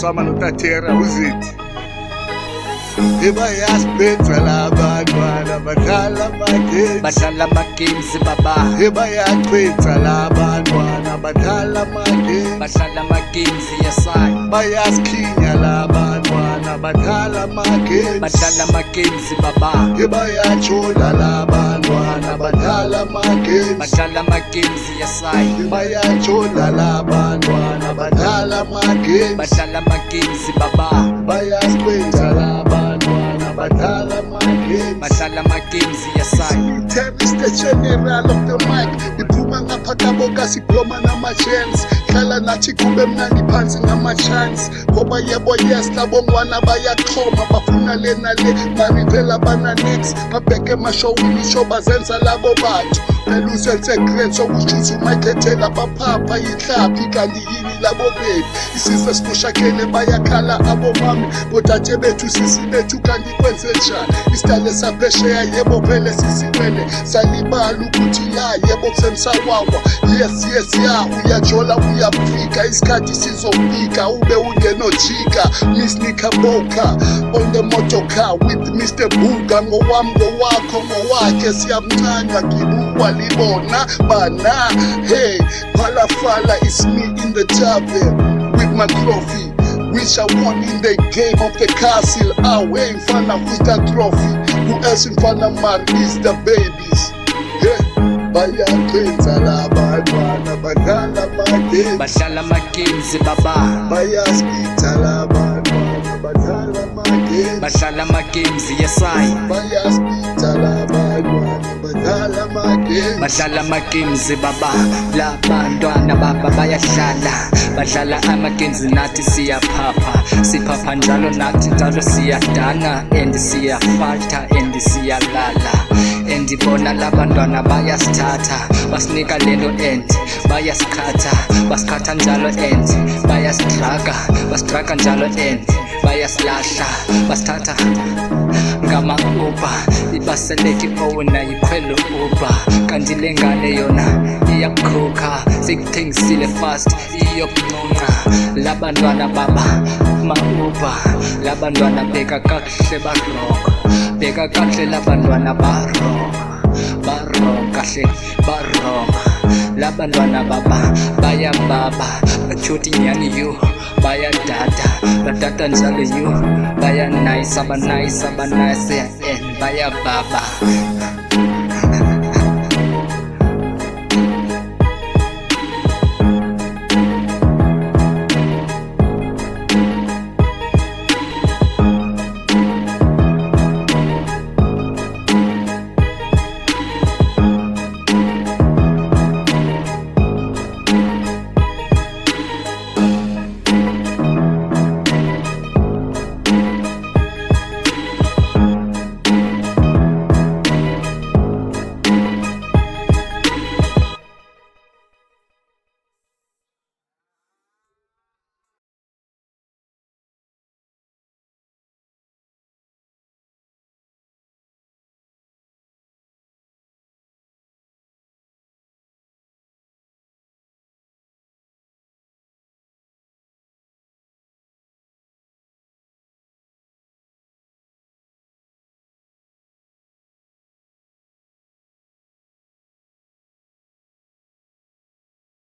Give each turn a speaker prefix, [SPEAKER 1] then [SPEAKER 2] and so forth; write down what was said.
[SPEAKER 1] Swama notatera uzithi bayasiphetha labantwana badlala ama-games.
[SPEAKER 2] Badlala ama-games baba.
[SPEAKER 1] Bayachitha labantwana badlala ama-games.
[SPEAKER 2] Badlala ama-games yesayi.
[SPEAKER 1] Bayasikhinya labantwana badlala ama-games.
[SPEAKER 2] Badlala ama-games baba.
[SPEAKER 1] Bayajola labantwana badlala ama-games.
[SPEAKER 2] Badlala ama-games yesayi.
[SPEAKER 1] Bayajola labantwana badlala ama-games.
[SPEAKER 2] Badlala ama-games baba.
[SPEAKER 1] Bayasiphetha labantwana badlala ama-games.
[SPEAKER 2] Badlala ama-games yesayi.
[SPEAKER 1] Terrorist, the general of the mic. Iphuma ngapha kaboka siphoma nama-chance. Hlala nathi kube mnandi phansi ngama-chance. Ngoba yebo yes labo ngwana bayaxhoma. Bafuna le nale marivela bana-next. Babheke emashowini show bazenza labo bantu. Phela usenze great sokushuthi umayikhethela baphapha yihlaphi kanti yini labo bethu. Isizwe sikushakele bayakhala abomami. Bodade bethu sisi bethu kanti kwenze njani. Isidale saphesheya yebo vele sisiwele. Salibala ukuthi ya yebo kusemsawawa. Yes ya uyajola uyafika. Isikhathi sizofika ube ungenojika. Miss Nikaboka on the motor car with Mr. Buga. Ngowami ngowakho ngowakhe siyamncanywa kibuwa libona bana. Hey Falafala, it's me in the tavern with my trophy which I won in the game of the castle. Away mfana with the trophy. Who else mfana man is the babies. Bayakhetha labantwana badlala ama-games.
[SPEAKER 2] Badlala ama-games baba.
[SPEAKER 1] Bayasikhetha labantwana badlala ama-games.
[SPEAKER 2] Badlala ama-games yesayi.
[SPEAKER 1] Bayasikhetha labantwana badlala ama-games.
[SPEAKER 2] Badlala ama-games baba. Labantwana baba bayadlala. Badlala ama-games nathi siyaphapha. Siphapha njalo nathi njalo siyadana. And siyafata and siyalala. And bona labantwana bayasithatha. Basinika lento and bayasikhatha njalo and basidraga njalo and bayasilahla. Basithatha ngama-Uber ibaseleke owena yikhwele Uber. Kanti le ngane yona iyakhokha sekuthengisile fast iyokunqunqa. Labantwana baba ma-Uber. Labantwana bheka kakuhle baronga. Bheka kakuhle labantwana baronga kahle baronga. Labantwana baba bayababa. Bachuthi nyani you badada njalo you. Baya nice and bayababa.